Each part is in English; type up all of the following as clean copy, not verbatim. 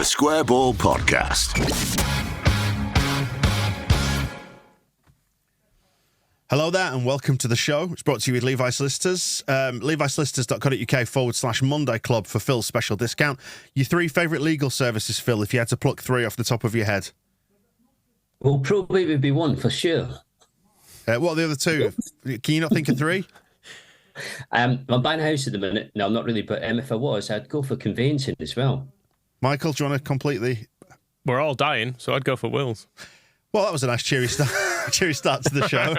Square Ball Podcast. Hello there and welcome to the show. It's brought to you with Levi Solicitors. levisolicitors.co.uk/Monday Club for Phil's special discount. Your three favourite legal services, Phil, if you had to pluck three off the top of your head. Well, probate would be one for sure. What are the other two? Can you not think of three? I'm buying a house at the minute. No, I'm not really, but if I was, I'd go for conveyancing as well. Michael, do you want to completely... We're all dying, so I'd go for wills. Well, that was a nice cheery start, cheery start to the show.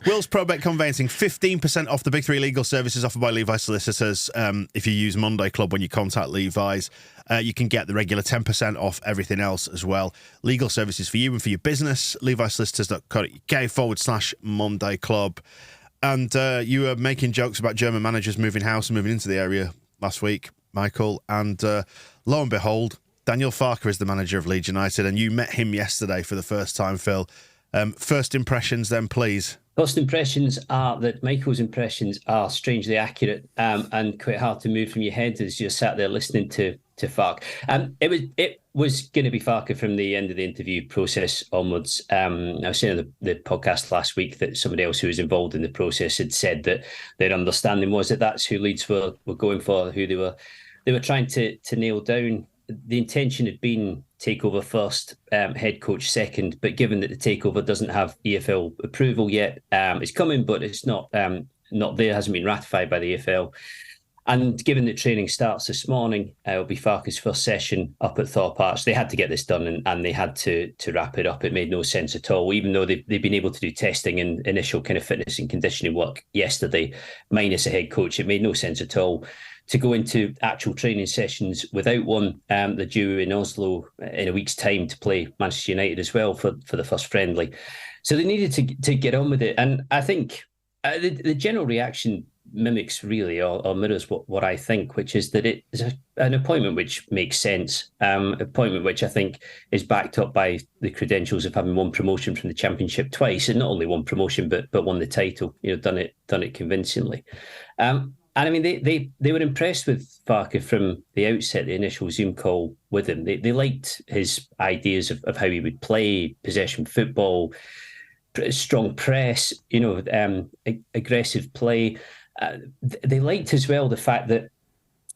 Will's Probate Conveyancing, 15% off the big three legal services offered by Levi Solicitors. If you use Monday Club when you contact Levi's, you can get the regular 10% off everything else as well. Legal services for you and for your business, levisolicitors.co.uk/Monday Club. And you were making jokes about German managers moving house and moving into the area last week, Michael. And lo and behold, Daniel Farke is the manager of Leeds United, and you met him yesterday for the first time, Phil. First impressions then, please. First impressions are that Michael's impressions are strangely accurate and quite hard to move from your head as you're sat there listening to Farke. It was going to be Farke from the end of the interview process onwards. I was saying on the podcast last week that somebody else who was involved in the process had said that their understanding was that that's who Leeds were going for, who they were trying to nail down. The intention had been takeover first, head coach second, but given that the takeover doesn't have EFL approval yet, it's coming, but it's not there, hasn't been ratified by the EFL. And given that training starts this morning, it'll be Farke's first session up at Thorpe Arch. They had to get this done and they had to wrap it up. It made no sense at all, even though they've been able to do testing and initial kind of fitness and conditioning work yesterday, minus a head coach. It made no sense at all to go into actual training sessions without one. They're due in Oslo in a week's time to play Manchester United as well for the first friendly. So they needed to get on with it. And I think the general reaction mimics really or mirrors what I think, which is that it is an appointment which makes sense, appointment which I think is backed up by the credentials of having won promotion from the Championship twice, and not only won promotion but won the title. Done it convincingly. And I mean, they were impressed with Farke from the outset, the initial Zoom call with him. They liked his ideas of how he would play, possession football, strong press, aggressive play. They liked as well the fact that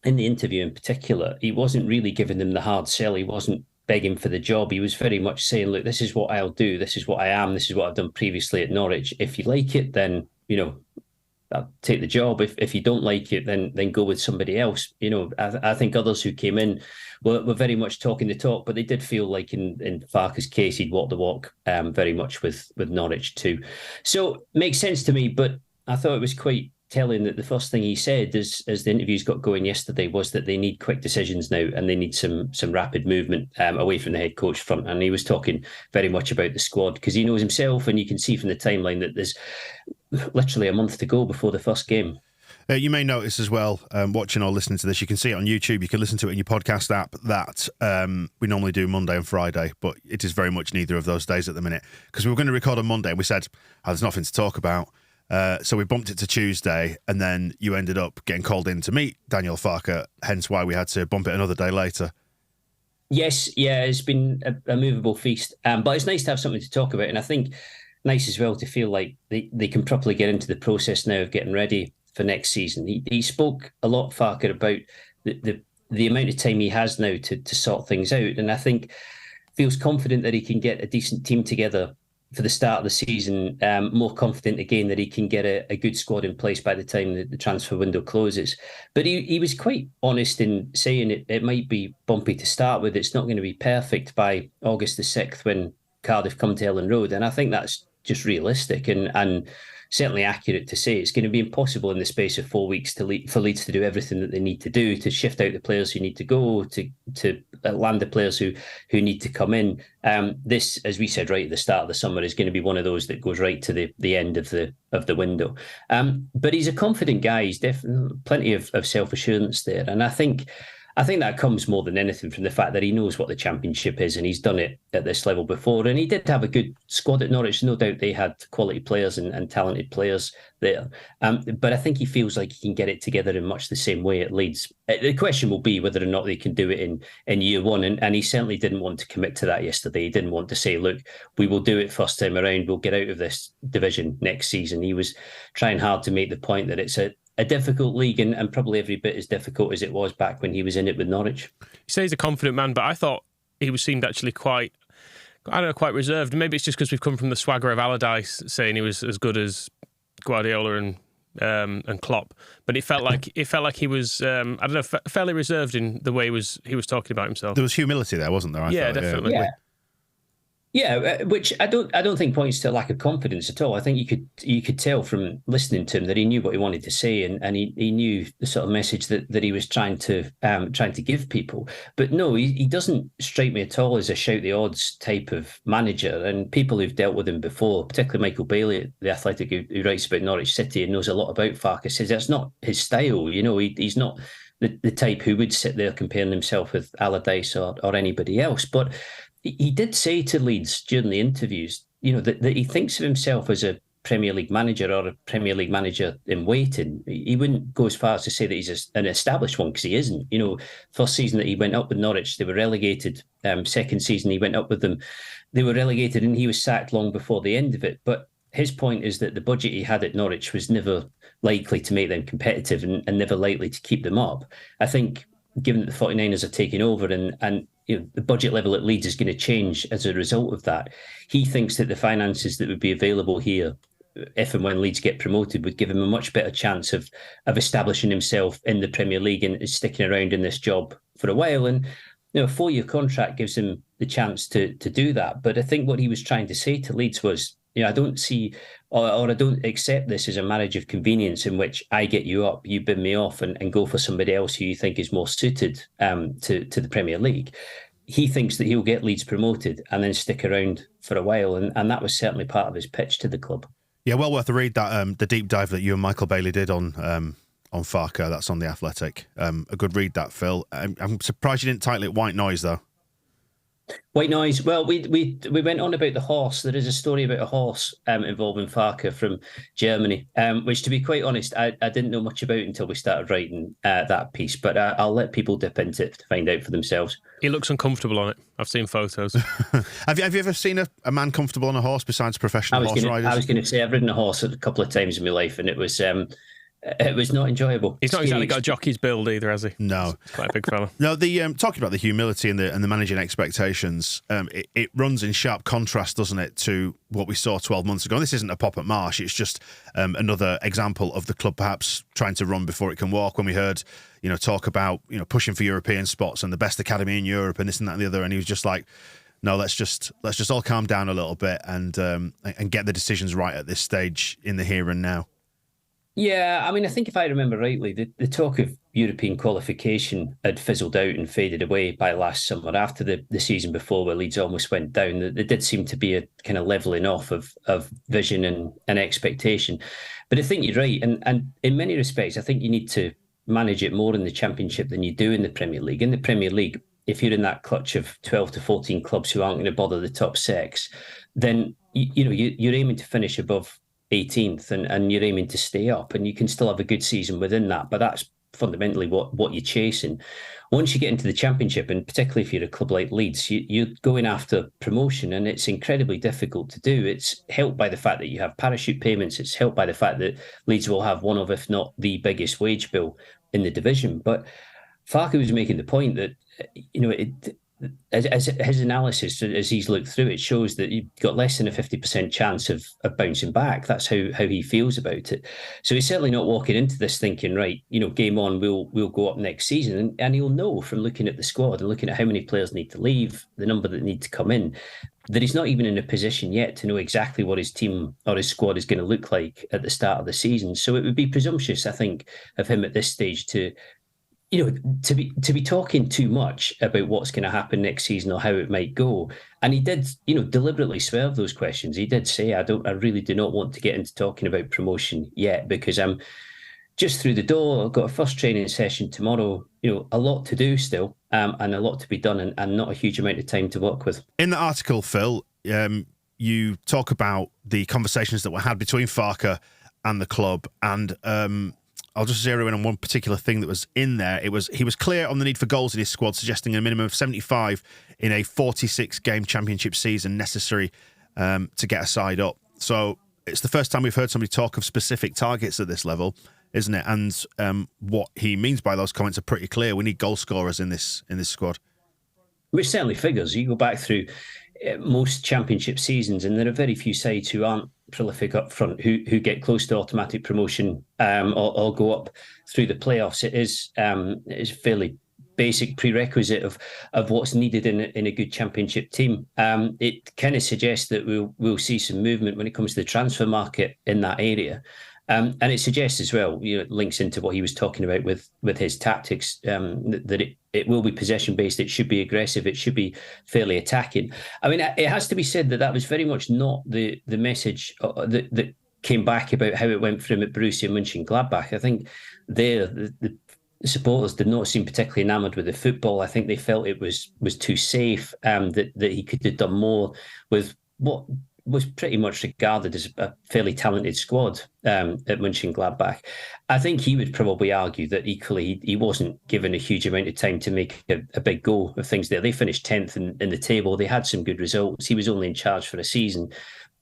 in the interview in particular, he wasn't really giving them the hard sell. He wasn't begging for the job. He was very much saying, look, this is what I'll do. This is what I am. This is what I've done previously at Norwich. If you like it, then, I'll take the job. If you don't like it, then go with somebody else. I think others who came in were very much talking the talk, but they did feel like in Farke's case, he'd walk the walk very much with Norwich too. So makes sense to me, but I thought it was quite telling that the first thing he said as the interviews got going yesterday was that they need quick decisions now and they need some rapid movement away from the head coach front. And he was talking very much about the squad because he knows himself, and you can see from the timeline that there's literally a month to go before the first game. You may notice as well, watching or listening to this, you can see it on YouTube, you can listen to it in your podcast app, that we normally do Monday and Friday, but it is very much neither of those days at the minute, because we were going to record on Monday and we said, there's nothing to talk about. So we bumped it to Tuesday, and then you ended up getting called in to meet Daniel Farke, hence why we had to bump it another day later. Yes, yeah, it's been a movable feast, but it's nice to have something to talk about, and I think nice as well to feel like they can properly get into the process now of getting ready for next season. He spoke a lot, Farke, about the amount of time he has now to sort things out, and I think feels confident that he can get a decent team together for the start of the season, more confident again that he can get a good squad in place by the time the transfer window closes. But he was quite honest in saying it might be bumpy to start with. It's not going to be perfect by August the 6th when Cardiff come to Ellen Road. And I think that's just realistic and certainly accurate to say. It's going to be impossible in the space of 4 weeks for Leeds to do everything that they need to do, to shift out the players who need to go, to land the players who need to come in. This, as we said right at the start of the summer, is going to be one of those that goes right to the end of the window. But he's a confident guy. He's definitely plenty of self-assurance there. And I think I think that comes more than anything from the fact that he knows what the Championship is and he's done it at this level before. And he did have a good squad at Norwich. No doubt they had quality players and talented players there. But I think he feels like he can get it together in much the same way at Leeds. The question will be whether or not they can do it in year one. And he certainly didn't want to commit to that yesterday. He didn't want to say, look, we will do it first time around. We'll get out of this division next season. He was trying hard to make the point that it's a difficult league and probably every bit as difficult as it was back when he was in it with Norwich. You say he's a confident man, but I thought he seemed actually quite reserved. Maybe it's just because we've come from the swagger of Allardyce saying he was as good as Guardiola and Klopp, but it felt like he was I don't know, fairly reserved in the way he was talking about himself. There was humility there, wasn't there? I yeah, thought, definitely. Yeah. Yeah, which I don't think points to a lack of confidence at all. I think you could tell from listening to him that he knew what he wanted to say and he knew the sort of message that he was trying to give people. But no, he doesn't strike me at all as a shout the odds type of manager. And people who've dealt with him before, particularly Michael Bailey at The Athletic, who writes about Norwich City and knows a lot about Farke, says that's not his style. You know, he's not the type who would sit there comparing himself with Allardyce or anybody else. But he did say to Leeds during the interviews, you know, that he thinks of himself as a Premier League manager or a Premier League manager in waiting. He wouldn't go as far as to say that he's an established one, because he isn't. You know, first season that he went up with Norwich, they were relegated. Second season he went up with them, they were relegated, and he was sacked long before the end of it. But his point is that the budget he had at Norwich was never likely to make them competitive and never likely to keep them up. I think, given that the 49ers are taking over and you know, the budget level at Leeds is going to change as a result of that, he thinks that the finances that would be available here, if and when Leeds get promoted, would give him a much better chance of establishing himself in the Premier League and sticking around in this job for a while. And you know, a 4-year contract gives him the chance to do that. But I think what he was trying to say to Leeds was, you know, I don't see or I don't accept this as a marriage of convenience in which I get you up, you bin me off and go for somebody else who you think is more suited to the Premier League. He thinks that he'll get Leeds promoted and then stick around for a while. And that was certainly part of his pitch to the club. Yeah, well worth a read, that the deep dive that you and Michael Bailey did on Farke. That's on The Athletic. A good read, that, Phil. I'm surprised you didn't title it White Noise, though. White Noise. Well, we went on about the horse. There is a story about a horse involving Farke from Germany, which, to be quite honest, I didn't know much about until we started writing that piece. But I'll let people dip into it to find out for themselves. He looks uncomfortable on it. I've seen photos. Have you ever seen a man comfortable on a horse besides professional horse riders? I was going to say I've ridden a horse a couple of times in my life, and it was not enjoyable. He's not exactly got a jockey's build either, has he? No. He's quite a big fella. No, the talking about the humility and the managing expectations, it runs in sharp contrast, doesn't it, to what we saw 12 months ago. And this isn't a pop at Marsh. It's just another example of the club perhaps trying to run before it can walk. When we heard, you know, talk about, you know, pushing for European spots and the best academy in Europe and this and that and the other, and he was just like, no, let's just all calm down a little bit and get the decisions right at this stage in the here and now. Yeah, I mean, I think if I remember rightly, the talk of European qualification had fizzled out and faded away by last summer after the season before, where Leeds almost went down. There did seem to be a kind of levelling off of vision and expectation. But I think you're right. And in many respects, I think you need to manage it more in the Championship than you do in the Premier League. In the Premier League, if you're in that clutch of 12 to 14 clubs who aren't going to bother the top six, then you're aiming to finish above 18th and you're aiming to stay up, and you can still have a good season within that. But that's fundamentally what you're chasing. Once you get into the Championship, and particularly if you're a club like Leeds, you're going after promotion, and it's incredibly difficult to do. It's helped by the fact that you have parachute payments. It's helped by the fact that Leeds will have one of, if not the biggest wage bill in the division. But Farke was making the point that, you know, as his analysis, as he's looked through, it shows that you've got less than a 50% chance of bouncing back. That's how he feels about it. So he's certainly not walking into this thinking, right, you know, game on, we'll go up next season. And he'll know from looking at the squad and looking at how many players need to leave, the number that need to come in, that he's not even in a position yet to know exactly what his team or his squad is going to look like at the start of the season. So it would be presumptuous, I think, of him at this stage to be talking too much about what's going to happen next season or how it might go. And he did, deliberately swerve those questions. He did say, I really do not want to get into talking about promotion yet, because I'm just through the door. I've got a first training session tomorrow. a lot to do still, and a lot to be done, and not a huge amount of time to work with. In the article, Phil, you talk about the conversations that were had between Farke and the club, and I'll just zero in on one particular thing that was in there. He was clear on the need for goals in his squad, suggesting a minimum of 75 in a 46-game championship season necessary to get a side up. So it's the first time we've heard somebody talk of specific targets at this level, isn't it? And what he means by those comments are pretty clear. We need goal scorers in this squad. Which certainly figures. You go back through most championship seasons, and there are very few sides who aren't prolific up front who get close to automatic promotion or go up through the playoffs. It's a fairly basic prerequisite of what's needed in a good championship team. It kind of suggests that we'll see some movement when it comes to the transfer market in that area. And it suggests as well, it links into what he was talking about with his tactics, that it will be possession based. It should be aggressive. It should be fairly attacking. I mean, it has to be said that was very much not the message that came back about how it went for him at Borussia Mönchengladbach. I think the supporters did not seem particularly enamoured with the football. I think they felt it was too safe, that he could have done more with what was pretty much regarded as a fairly talented squad at Mönchengladbach. I think he would probably argue that equally he wasn't given a huge amount of time to make a big go of things there. They finished 10th in the table. They had some good results. He was only in charge for a season.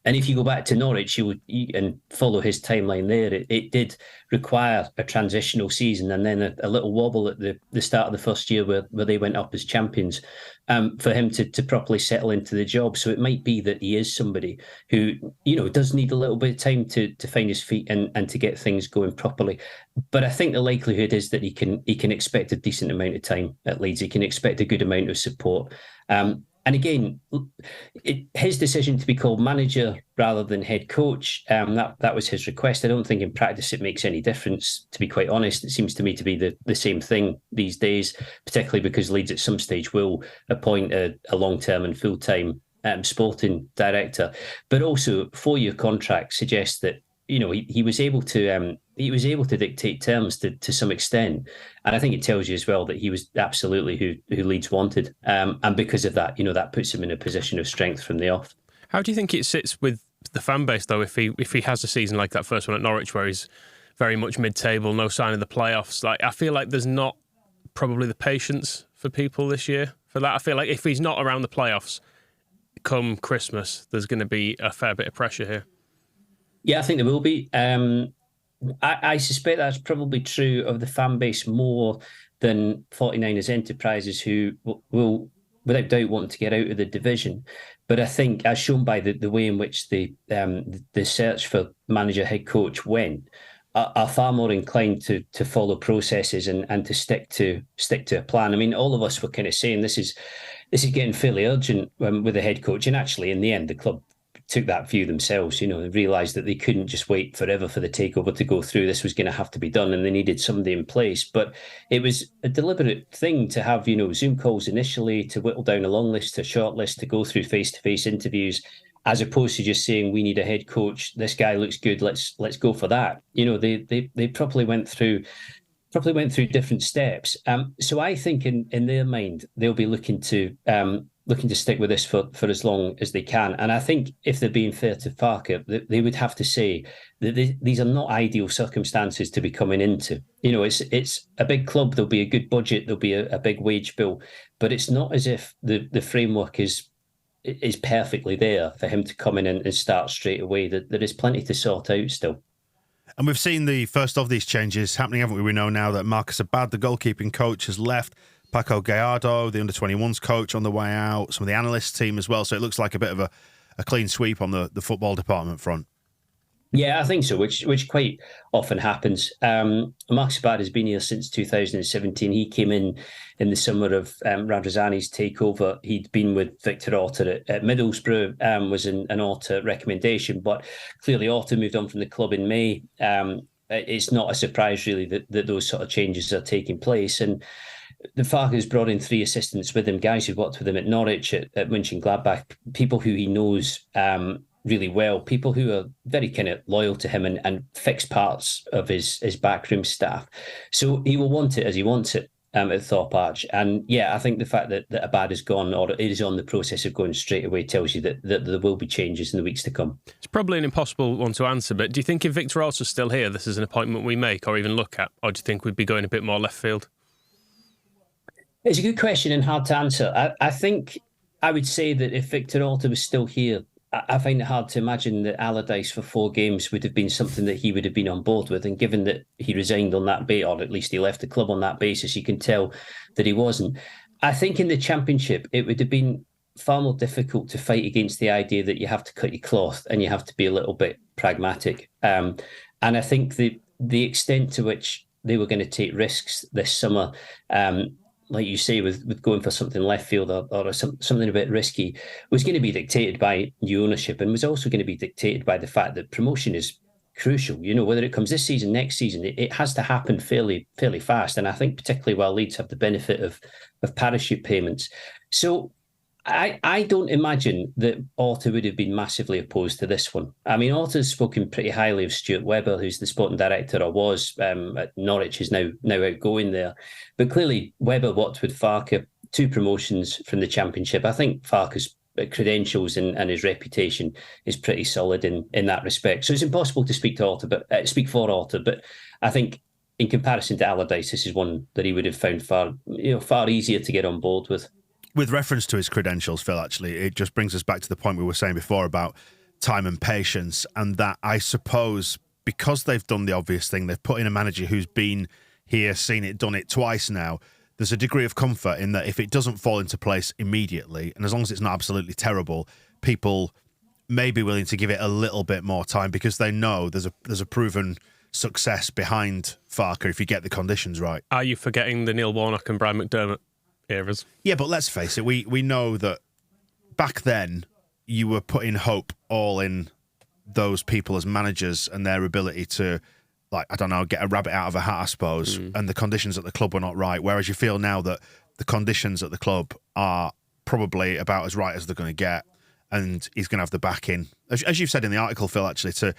And if you go back to Norwich and follow his timeline there, it did require a transitional season and then a little wobble at the start of the first year where they went up as champions for him to properly settle into the job. So it might be that he is somebody who, does need a little bit of time to find his feet and to get things going properly. But I think the likelihood is that he can expect a decent amount of time at Leeds. He can expect a good amount of support. And again, his decision to be called manager rather than head coach, that was his request. I don't think in practice it makes any difference, to be quite honest. It seems to me to be the same thing these days, particularly because Leeds at some stage will appoint a long-term and full-time sporting director. But also, 4-year contract suggests that he was able to dictate terms to some extent, and I think it tells you as well that he was absolutely who Leeds wanted, and because of that, that puts him in a position of strength from the off. How do you think it sits with the fan base though? If he has a season like that first one at Norwich, where he's very much mid-table, no sign of the playoffs, I feel like there's not probably the patience for people this year for that. I feel like if he's not around the playoffs come Christmas, there's going to be a fair bit of pressure here. Yeah, I think there will be. I suspect that's probably true of the fan base more than 49ers Enterprises, who will, without doubt, want to get out of the division. But I think, as shown by the way in which the search for manager head coach went, are far more inclined to follow processes and to stick to a plan. I mean, all of us were kind of saying this is getting fairly urgent with the head coach, and actually, in the end, the club took that view themselves, and realised that they couldn't just wait forever for the takeover to go through. This was going to have to be done, and they needed somebody in place. But it was a deliberate thing to have, Zoom calls initially, to whittle down a long list to a short list, to go through face-to-face interviews, as opposed to just saying, we need a head coach. This guy looks good. Let's go for that. They probably went through different steps. So I think in their mind, they'll be looking to stick with this for as long as they can. And I think if they're being fair to Farke, they would have to say that these are not ideal circumstances to be coming into. It's a big club. There'll be a good budget. There'll be a big wage bill, but it's not as if the framework is perfectly there for him to come in and start straight away. There is plenty to sort out still. And we've seen the first of these changes happening, haven't we? We know now that Marcus Abad, the goalkeeping coach, has left. Paco Gallardo, the under-21s coach, on the way out. Some of the analyst team as well. So it looks like a bit of a clean sweep on the football department front. Yeah, I think so, which quite often happens. Marcus Abad has been here since 2017. He came in the summer of Radrazani's takeover. He'd been with Victor Orta at Middlesbrough, was an Orta recommendation, but clearly Orta moved on from the club in May. It's not a surprise, really, that those sort of changes are taking place. And the Farke has brought in 3 assistants with him, guys who've worked with him at Norwich, at Mönchengladbach, people who he knows really well, people who are very kind of loyal to him and fix parts of his backroom staff. So he will want it as he wants it. at Thorpe Arch. And yeah, I think the fact that Abad is gone, or it is on the process of going straight away, tells you that there will be changes in the weeks to come. It's probably an impossible one to answer, but do you think if Victor Orta's still here, this is an appointment we make or even look at? Or do you think we'd be going a bit more left field? It's a good question and hard to answer. I think I would say that if Victor Orta was still here, I find it hard to imagine that Allardyce for 4 games would have been something that he would have been on board with. And given that he resigned on that basis, or at least he left the club on that basis, you can tell that he wasn't. I think in the Championship, it would have been far more difficult to fight against the idea that you have to cut your cloth and you have to be a little bit pragmatic. And I think the extent to which they were going to take risks this summer, like you say, with going for something left field or something a bit risky, was going to be dictated by new ownership, and was also going to be dictated by the fact that promotion is crucial. You know, whether it comes this season, next season, it has to happen fairly fast. And I think particularly while Leeds have the benefit of parachute payments. So I don't imagine that Orta would have been massively opposed to this one. I mean, Orta's spoken pretty highly of Stuart Webber, who's the sporting director, or was at Norwich, is now outgoing there. But clearly, Webber worked with Farke, 2 promotions from the Championship. I think Farke's credentials and his reputation is pretty solid in that respect. So it's impossible to speak for Orta, but I think in comparison to Allardyce, this is one that he would have found far easier to get on board with. With reference to his credentials, Phil, actually, it just brings us back to the point we were saying before about time and patience, and that I suppose because they've done the obvious thing, they've put in a manager who's been here, seen it, done it twice now, there's a degree of comfort in that if it doesn't fall into place immediately, and as long as it's not absolutely terrible, people may be willing to give it a little bit more time because they know there's a proven success behind Farke if you get the conditions right. Are you forgetting the Neil Warnock and Brian McDermott eras? Yeah, but let's face it, we know that back then you were putting hope all in those people as managers and their ability to, like, I don't know, get a rabbit out of a hat, I suppose, and the conditions at the club were not right, whereas you feel now that the conditions at the club are probably about as right as they're going to get, and he's going to have the backing, as you've said in the article, Phil, actually, to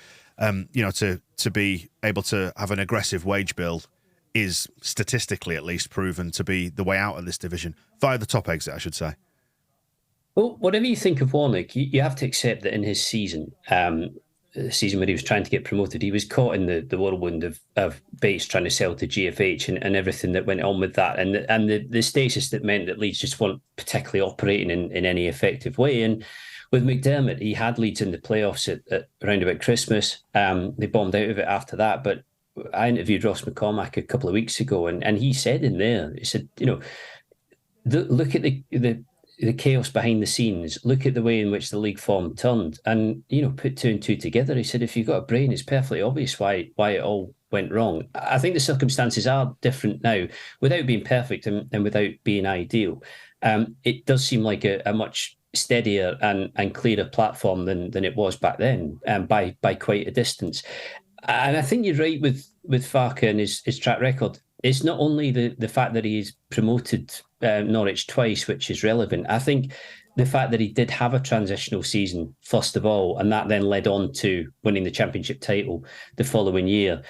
be able to have an aggressive wage bill is statistically at least proven to be the way out of this division, via the top exit, I should say. Well, whatever you think of Warnock, you have to accept that in his season, the season where he was trying to get promoted, he was caught in the whirlwind of Bates trying to sell to GFH and everything that went on with that, and the stasis that meant that Leeds just weren't particularly operating in any effective way. And with McDermott, he had Leeds in the playoffs at around about Christmas. They bombed out of it after that, but I interviewed Ross McCormack a couple of weeks ago, and he said in there, he said, look at the chaos behind the scenes. Look at the way in which the league form turned, and put 2 and 2 together. He said, if you've got a brain, it's perfectly obvious why it all went wrong. I think the circumstances are different now, without being perfect and without being ideal. It does seem like a much steadier and clearer platform than it was back then, by quite a distance. And I think you're right with Farke and his track record. It's not only the fact that he's promoted Norwich twice, which is relevant. I think the fact that he did have a transitional season, first of all, and that then led on to winning the Championship title the following year,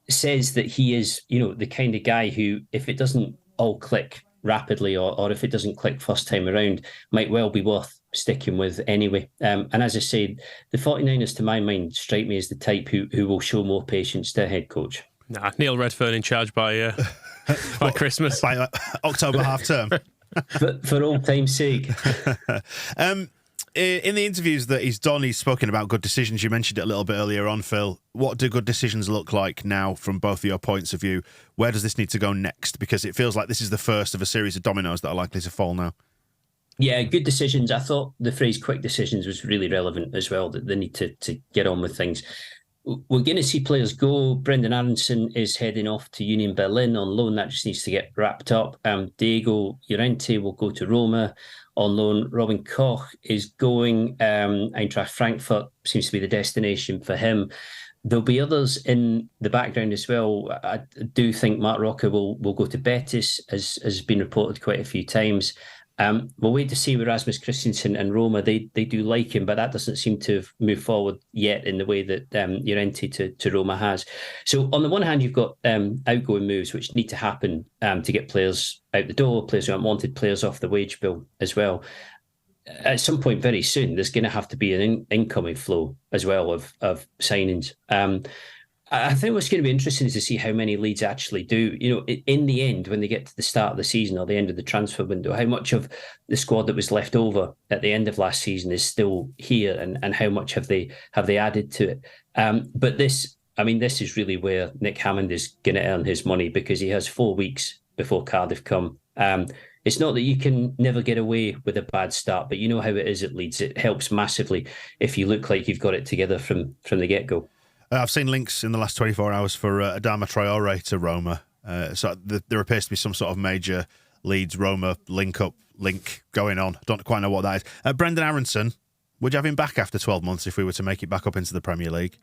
says that he is, the kind of guy who, if it doesn't all click rapidly or if it doesn't click first time around, might well be worth sticking with anyway. And as I said, the 49ers, to my mind, strike me as the type who will show more patience to a head coach. Nah, Neil Redfern in charge by Christmas. By October half term. for old time's sake. In the interviews that he's done, he's spoken about good decisions. You mentioned it a little bit earlier on, Phil. What do good decisions look like now from both of your points of view? Where does this need to go next? Because it feels like this is the first of a series of dominoes that are likely to fall now. Yeah, good decisions. I thought the phrase quick decisions was really relevant as well, that they need to get on with things. We're going to see players go. Brendan Aronson is heading off to Union Berlin on loan. That just needs to get wrapped up. Diego Llorente will go to Roma on loan. Robin Koch is going. Eintracht Frankfurt seems to be the destination for him. There'll be others in the background as well. I do think Mark Roca will go to Betis, as has been reported quite a few times. We'll wait to see with Rasmus Christensen and Roma. They do like him, but that doesn't seem to have moved forward yet in the way that Llorente to Roma has. So on the one hand, you've got outgoing moves which need to happen to get players out the door, players who aren't wanted, players off the wage bill as well. At some point very soon, there's going to have to be an incoming flow as well of signings. I think what's going to be interesting is to see how many Leeds actually do. In the end, when they get to the start of the season or the end of the transfer window, how much of the squad that was left over at the end of last season is still here, and how much have they added to it? But this is really where Nick Hammond is going to earn his money, because he has 4 weeks before Cardiff come. It's not that you can never get away with a bad start, but you know how it is at Leeds. It helps massively if you look like you've got it together from the get-go. I've seen links in the last 24 hours for Adama Traore to Roma. So there appears to be some sort of major Leeds-Roma link going on. I don't quite know what that is. Brendan Aronson, would you have him back after 12 months if we were to make it back up into the Premier League?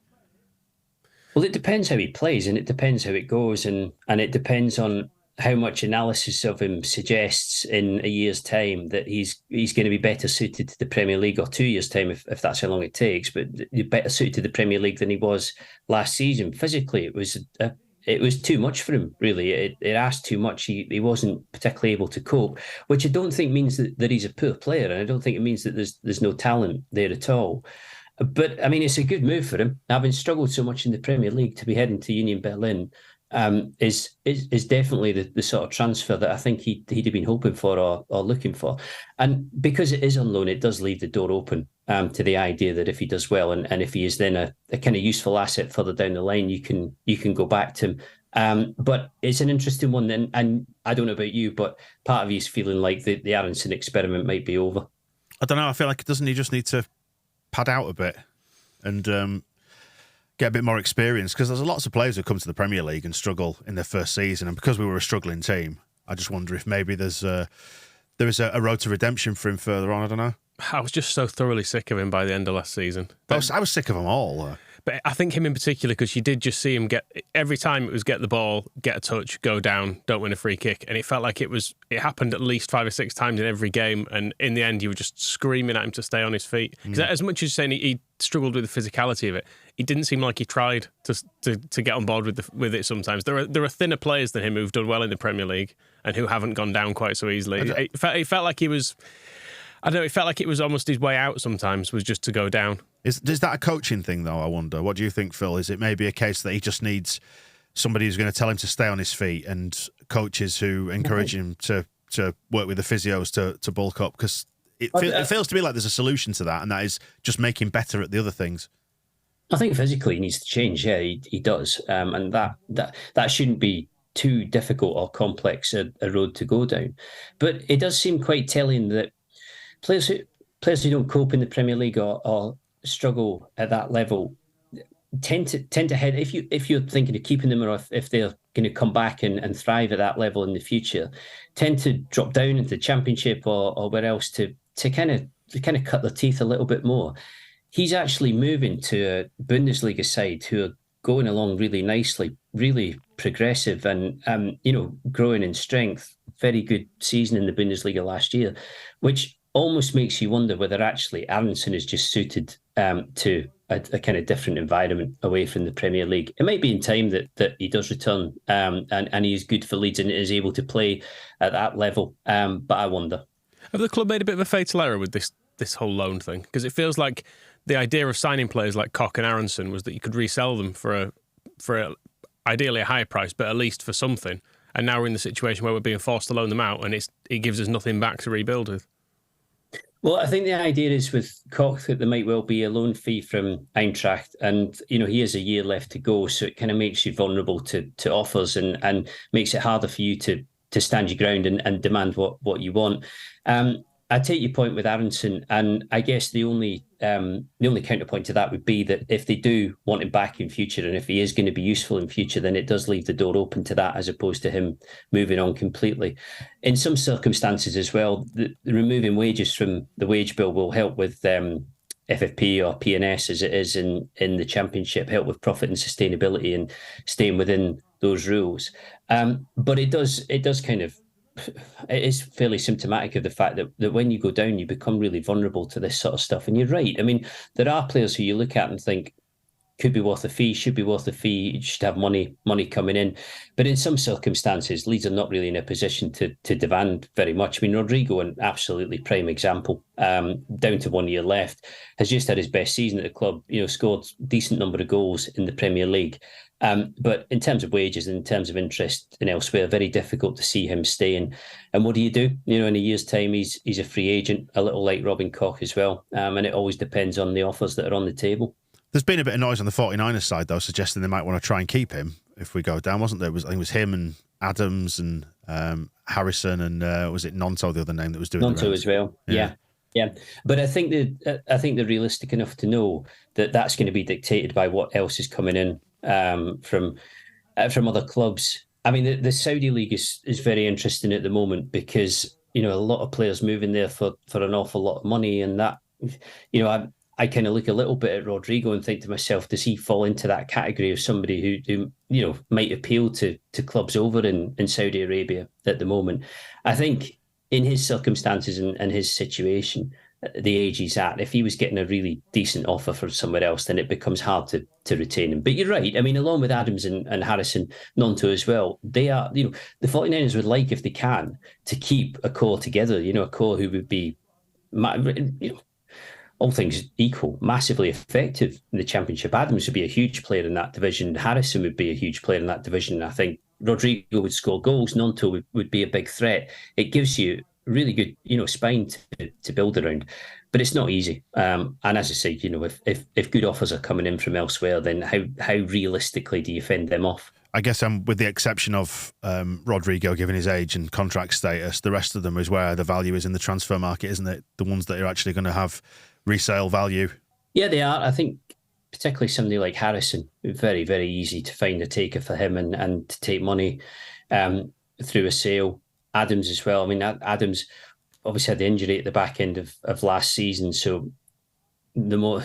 Well, it depends how he plays, and it depends how it goes, and it depends on how much analysis of him suggests in a year's time that he's going to be better suited to the Premier League, or 2 years' time if that's how long it takes, but better suited to the Premier League than he was last season. Physically, it was too much for him, really. It asked too much. He wasn't particularly able to cope, which I don't think means that he's a poor player, and I don't think it means that there's no talent there at all. But, I mean, it's a good move for him. Having struggled so much in the Premier League, to be heading to Union Berlin is definitely the sort of transfer that I think he'd have been hoping for or looking for. And because it is on loan, it does leave the door open to the idea that if he does well, and if he is then a kind of useful asset further down the line, you can go back to him. But it's an interesting one, and I don't know about you, but part of you is feeling like the Aronson experiment might be over. I don't know. I feel like doesn't he just need to pad out a bit and get a bit more experience? Because there's lots of players who come to the Premier League and struggle in their first season, and because we were a struggling team, I just wonder if maybe there is a road to redemption for him further on. I don't know. I was just so thoroughly sick of him by the end of last season. I was sick of them all. But I think him in particular, because you did just see him every time it was get the ball, get a touch, go down, don't win a free kick. And it felt like it happened at least 5 or 6 times in every game. And in the end, you were just screaming at him to stay on his feet. Because as much as saying he struggled with the physicality of it, it didn't seem like he tried to get on board with it sometimes. There are thinner players than him who've done well in the Premier League and who haven't gone down quite so easily. It felt like he was... I don't know, it felt like it was almost his way out sometimes, was just to go down. Is that a coaching thing, though, I wonder? What do you think, Phil? Is it maybe a case that he just needs somebody who's going to tell him to stay on his feet, and coaches who encourage him to work with the physios to bulk up? Because it feels to me like there's a solution to that, and that is just make him better at the other things. I think physically he needs to change, yeah, he does. And that shouldn't be too difficult or complex a road to go down. But it does seem quite telling that players who don't cope in the Premier League or struggle at that level tend to head, if you're thinking of keeping them, or if they're going to come back and thrive at that level in the future, tend to drop down into the Championship or where else to kind of cut their teeth a little bit more. He's actually moving to a Bundesliga side who are going along really nicely, really progressive, and growing in strength. Very good season in the Bundesliga last year, which almost makes you wonder whether actually Aronson is just suited to a kind of different environment away from the Premier League. It might be in time that he does return and he is good for Leeds and is able to play at that level. But I wonder. Have the club made a bit of a fatal error with this whole loan thing? Because it feels like the idea of signing players like Koch and Aronson was that you could resell them for ideally a higher price, but at least for something. And now we're in the situation where we're being forced to loan them out, and it gives us nothing back to rebuild with. Well, I think the idea is with Koch that there might well be a loan fee from Eintracht, and he has a year left to go, so it kind of makes you vulnerable to offers and makes it harder for you to stand your ground and demand what you want. I take your point with Aronson, and I guess the only counterpoint to that would be that if they do want him back in future, and if he is going to be useful in future, then it does leave the door open to that, as opposed to him moving on completely. In some circumstances as well, the removing wages from the wage bill will help with FFP or PNS, as it is in the Championship, help with profit and sustainability and staying within those rules. But it does kind of it is fairly symptomatic of the fact that when you go down, you become really vulnerable to this sort of stuff. And you're right. I mean, there are players who you look at and think, could be worth a fee, should be worth a fee, you should have money coming in. But in some circumstances, Leeds are not really in a position to demand very much. I mean, Rodrigo, an absolutely prime example, down to 1 year left, has just had his best season at the club, scored a decent number of goals in the Premier League. But in terms of wages and in terms of interest and elsewhere, very difficult to see him staying. And what do? In a year's time, he's a free agent, a little like Robin Koch as well. And it always depends on the offers that are on the table. There's been a bit of noise on the 49ers side, though, suggesting they might want to try and keep him if we go down, wasn't there? I think it was him and Adams and Harrison and was it Nonto, the other name that was doing Nonto as well. Yeah. But I think they're realistic enough to know that that's going to be dictated by what else is coming in from other clubs. I mean, the Saudi League is very interesting at the moment because, a lot of players moving there for an awful lot of money, and that, I kind of look a little bit at Rodrigo and think to myself, does he fall into that category of somebody who might appeal to clubs over in Saudi Arabia at the moment? I think in his circumstances and his situation, the age he's at, if he was getting a really decent offer from somewhere else, then it becomes hard to retain him. But you're right. I mean, along with Adams and Harrison, Nonto as well, they are, the 49ers would like, if they can, to keep a core together, a core who would be, all things equal, massively effective in the Championship. Adams would be a huge player in that division. Harrison would be a huge player in that division. I think Rodrigo would score goals. Nonto would be a big threat. It gives you really good, spine to build around. But it's not easy. And as I say, if good offers are coming in from elsewhere, then how realistically do you fend them off? I guess with the exception of Rodrigo, given his age and contract status, the rest of them is where the value is in the transfer market, isn't it? The ones that are actually going to have resale value. Yeah, they are. I think particularly somebody like Harrison, very, very easy to find a taker for him and to take money through a sale. Adams as well. I mean, Adams obviously had the injury at the back end of last season, so the more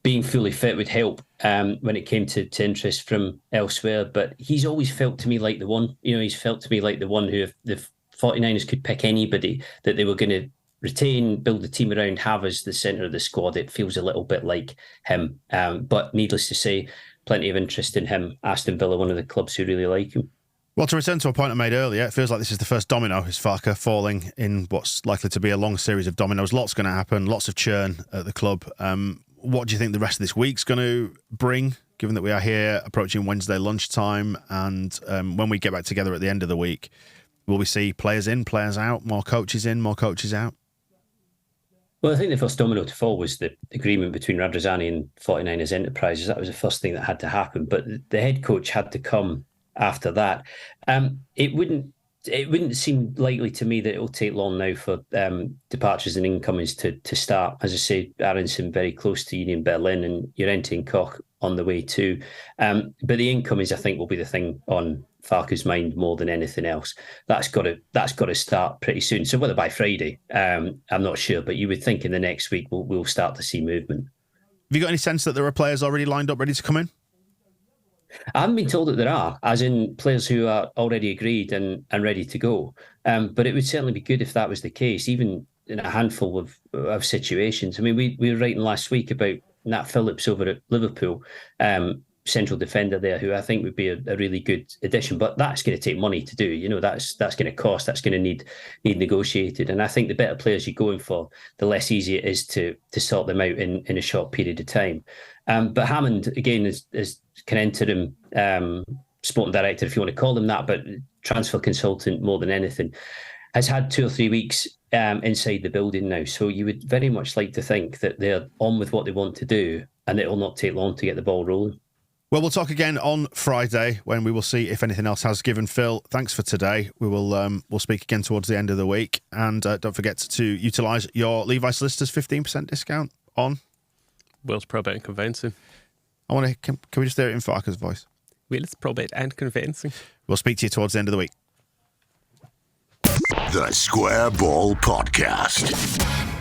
being fully fit would help when it came to interest from elsewhere. But he's always felt to me like the one. He's felt to me like the one who, if the 49ers could pick anybody that they were going to retain, build the team around, have as the centre of the squad, it feels a little bit like him. But needless to say, plenty of interest in him. Aston Villa, one of the clubs who really like him. Well, to return to a point I made earlier, it feels like this is the first domino, is Farke falling in what's likely to be a long series of dominoes. Lots going to happen, lots of churn at the club. What do you think the rest of this week's going to bring, given that we are here approaching Wednesday lunchtime? And when we get back together at the end of the week, will we see players in, players out, more coaches in, more coaches out? Well, I think the first domino to fall was the agreement between Radrizzani and 49ers Enterprises. That was the first thing that had to happen. But the head coach had to come after that. It wouldn't seem likely to me that it will take long now for departures and incomings to start. As I say, Aronson very close to Union Berlin, and Llorente and Koch on the way too. But the incomings, I think, will be the thing on Farke's mind more than anything else. That's got to start pretty soon. So whether by Friday, I'm not sure, but you would think in the next week we'll start to see movement. Have you got any sense that there are players already lined up ready to come in? I haven't been told that there are, as in players who are already agreed and ready to go. But it would certainly be good if that was the case, even in a handful of situations. I mean, we were writing last week about Nat Phillips over at Liverpool, central defender there, who I think would be a really good addition. But that's going to take money to do. That's going to cost. That's going to need negotiated. And I think the better players you're going for, the less easy it is to sort them out in a short period of time. But Hammond, again, is an interim sporting director, if you want to call him that, but transfer consultant more than anything, has had 2 or 3 weeks inside the building now. So you would very much like to think that they're on with what they want to do, and it will not take long to get the ball rolling. Well, we'll talk again on Friday when we will see if anything else has given. Phil, thanks for today. We will we'll speak again towards the end of the week, and don't forget to utilise your Levi Solicitors 15% discount on Wills Probate and Conveyancing. Can we just hear it in Farke's voice? Wills Probate and Conveyancing. We'll speak to you towards the end of the week. The Square Ball Podcast.